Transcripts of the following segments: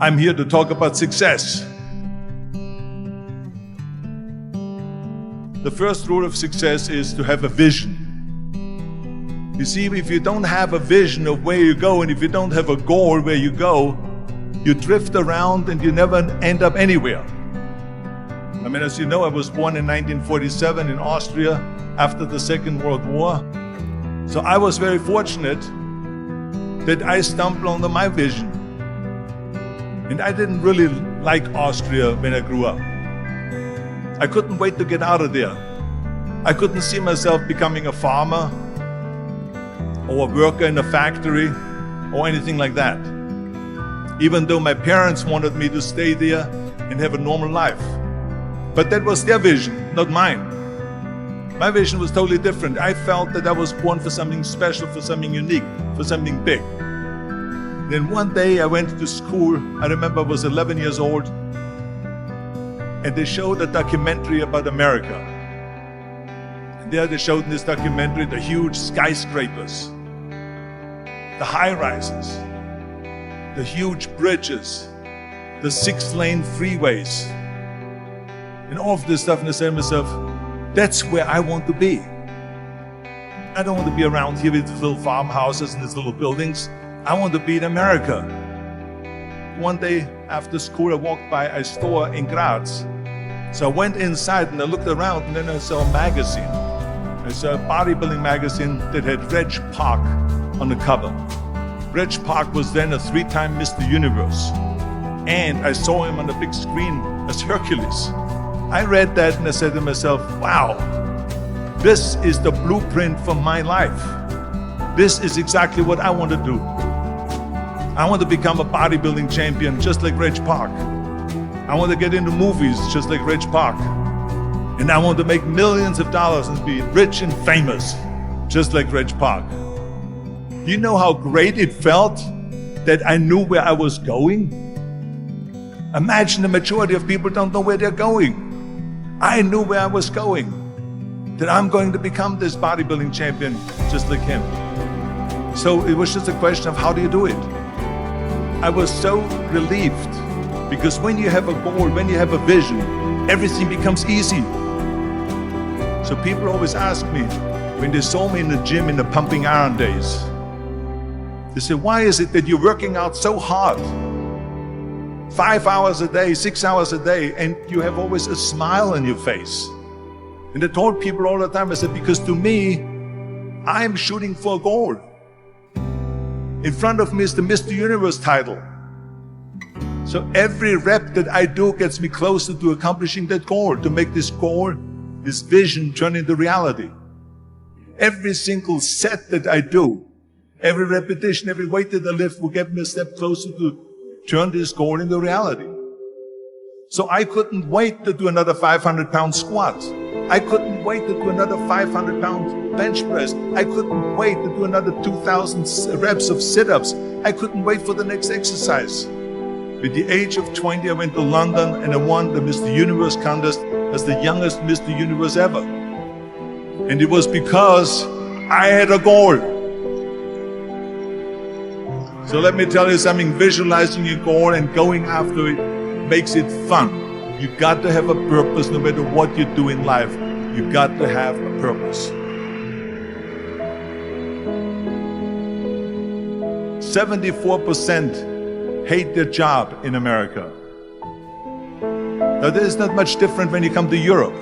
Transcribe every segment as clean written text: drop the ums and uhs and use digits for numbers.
I'm here to talk about success. The first rule of success is to have a vision. You see, if you don't have a vision of where you go, and if you don't have a goal where you go, you drift around and you never end up anywhere. I mean, as you know, I was born in 1947 in Austria after the Second World War. So I was very fortunate that I stumbled onto my vision. And I didn't really like Austria when I grew up. I couldn't wait to get out of there. I couldn't see myself becoming a farmer or a worker in a factory or anything like that. Even though my parents wanted me to stay there and have a normal life. But that was their vision, not mine. My vision was totally different. I felt that I was born for something special, for something unique, for something big. Then one day I went to school. I remember I was 11 years old, and they showed a documentary about America. And there they showed in this documentary the huge skyscrapers, the high-rises, the huge bridges, the 6-lane freeways, and all of this stuff. And I said to myself, that's where I want to be. I don't want to be around here with these little farmhouses and these little buildings. I want to be in America. One day after school, I walked by a store in Graz. So I went inside and I looked around, and then I saw a magazine. I saw a bodybuilding magazine that had Reg Park on the cover. Reg Park was then a 3-time Mr. Universe. And I saw him on the big screen as Hercules. I read that and I said to myself, wow, this is the blueprint for my life. This is exactly what I want to do. I want to become a bodybuilding champion just like Reg Park. I want to get into movies just like Reg Park. And I want to make millions of dollars and be rich and famous just like Reg Park. Do you know how great it felt that I knew where I was going? Imagine the majority of people don't know where they're going. I knew where I was going, that I'm going to become this bodybuilding champion just like him. So it was just a question of how do you do it? I was so relieved, because when you have a goal, when you have a vision, everything becomes easy. So people always ask me, when they saw me in the gym in the pumping iron days, they say, why is it that you're working out so hard? 5 hours a day, 6 hours a day, and you have always a smile on your face. And I told people all the time, I said, because to me, I'm shooting for a goal. In front of me is the Mr. Universe title. So every rep that I do gets me closer to accomplishing that goal, to make this goal, this vision turn into reality. Every single set that I do, every repetition, every weight that I lift will get me a step closer to turn this goal into reality. So I couldn't wait to do another 500-pound squat. I couldn't wait to do another 500-pound bench press. I couldn't wait to do another 2,000 reps of sit-ups. I couldn't wait for the next exercise. At the age of 20, I went to London and I won the Mr. Universe contest as the youngest Mr. Universe ever. And it was because I had a goal. So let me tell you something, visualizing your goal and going after it makes it fun. You got to have a purpose no matter what you do in life. You got to have a purpose. 74% hate their job in America. Now, this is not much different when you come to Europe.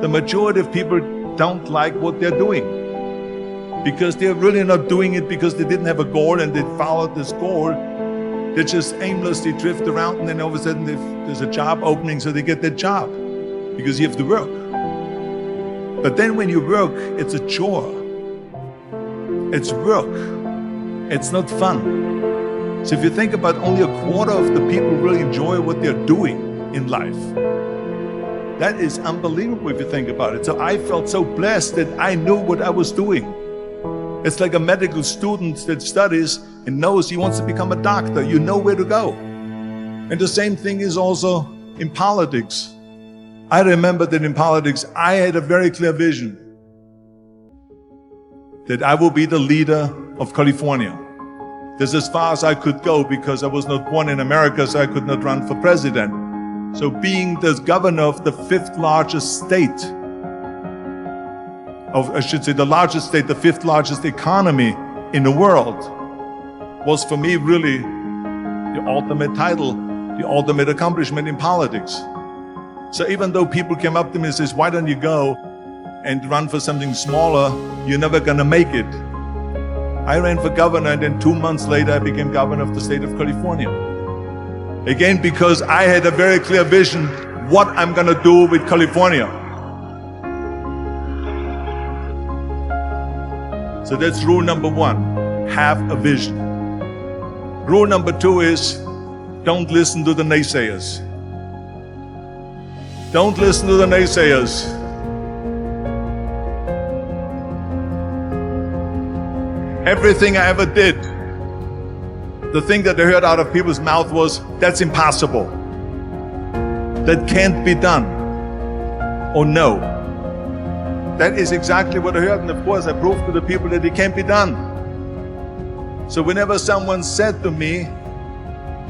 The majority of people don't like what they're doing, because they're really not doing it because they didn't have a goal and they followed this goal. They just aimlessly drift around, and then all of a sudden there's a job opening, so they get that job because you have to work. But then when you work, it's a chore. It's work. It's not fun. So if you think about, only a quarter of the people really enjoy what they're doing in life. That is unbelievable if you think about it. So I felt so blessed that I knew what I was doing. It's like a medical student that studies and knows he wants to become a doctor. You know where to go. And the same thing is also in politics. I remember that in politics, I had a very clear vision that I will be the leader of California. This is as far as I could go because I was not born in America, so I could not run for president. So being the governor of the fifth largest state, the largest state, the fifth largest economy in the world, was for me really the ultimate title, the ultimate accomplishment in politics. So even though people came up to me and says, why don't you go and run for something smaller, you're never gonna make it. I ran for governor, and then 2 months later I became governor of the state of California. Again, because I had a very clear vision what I'm gonna do with California. So that's rule number one, have a vision. Rule number two is, don't listen to the naysayers. Don't listen to the naysayers. Everything I ever did, the thing that I heard out of people's mouth was, that's impossible. That can't be done. Or no. That is exactly what I heard, and of course I proved to the people that it can't be done. So whenever someone said to me,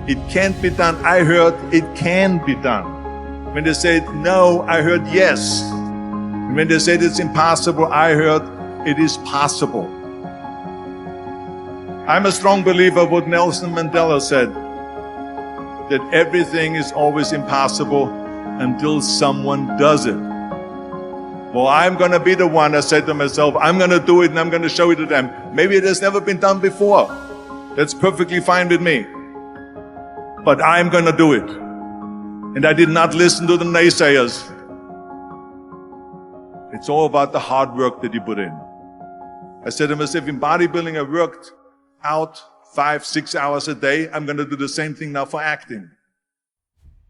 it can't be done, I heard, it can be done. When they said no, I heard yes. And when they said it's impossible, I heard it is possible. I'm a strong believer of what Nelson Mandela said, that everything is always impossible until someone does it. Well, I'm going to be the one, I said to myself, I'm going to do it and I'm going to show it to them. Maybe it has never been done before. That's perfectly fine with me. But I'm going to do it. And I did not listen to the naysayers. It's all about the hard work that you put in. I said to myself, in bodybuilding I worked out 5-6 hours a day. I'm going to do the same thing now for acting.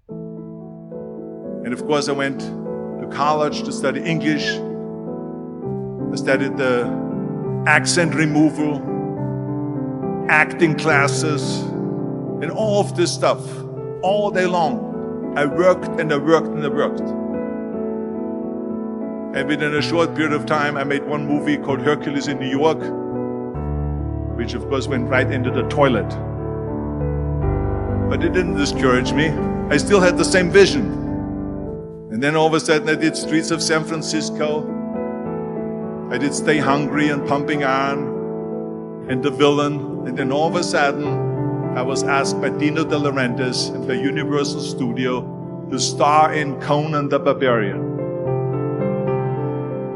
And of course I went to college to study English. I studied the accent removal, acting classes, and all of this stuff all day long. I worked and I worked and I worked. And within a short period of time, I made one movie called Hercules in New York, which of course went right into the toilet. But it didn't discourage me. I still had the same vision. And then all of a sudden I did Streets of San Francisco. I did Stay Hungry and Pumping Iron and The Villain. And then all of a sudden I was asked by Dino De Laurentiis and by Universal Studio to star in Conan the Barbarian.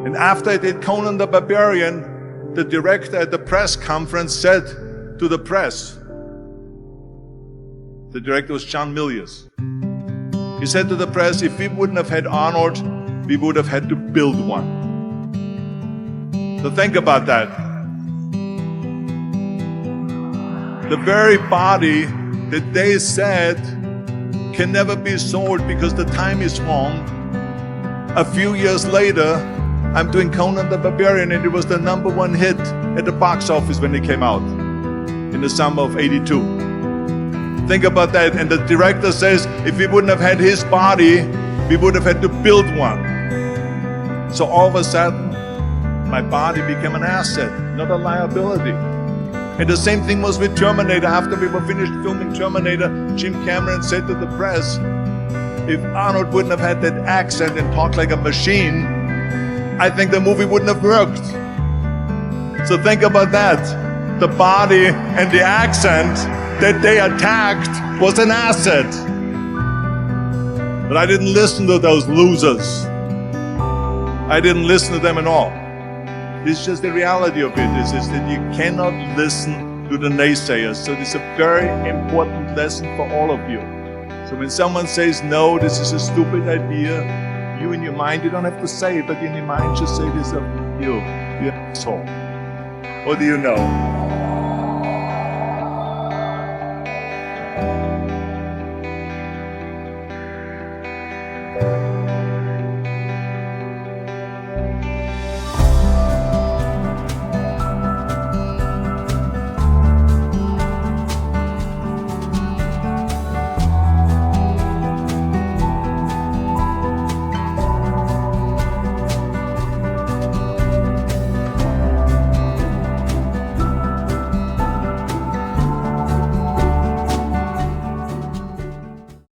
And after I did Conan the Barbarian, the director at the press conference said to the press, the director was John Milius. He said to the press, if we wouldn't have had Arnold, we would have had to build one. So think about that. The very body that they said can never be sold because the time is wrong. A few years later, I'm doing Conan the Barbarian, and it was the #1 hit at the box office when it came out in the summer of '82. Think about that. And the director says, if we wouldn't have had his body, we would have had to build one. So all of a sudden, my body became an asset, not a liability. And the same thing was with Terminator. After we were finished filming Terminator, Jim Cameron said to the press, if Arnold wouldn't have had that accent and talked like a machine, I think the movie wouldn't have worked. So think about that. The body and the accent that they attacked was an asset. But I didn't listen to those losers. I didn't listen to them at all. It's just the reality of it is that you cannot listen to the naysayers. So this is a very important lesson for all of you. So when someone says, no, this is a stupid idea, you in your mind, you don't have to say it, but in your mind just say this of you're an asshole. What do you know?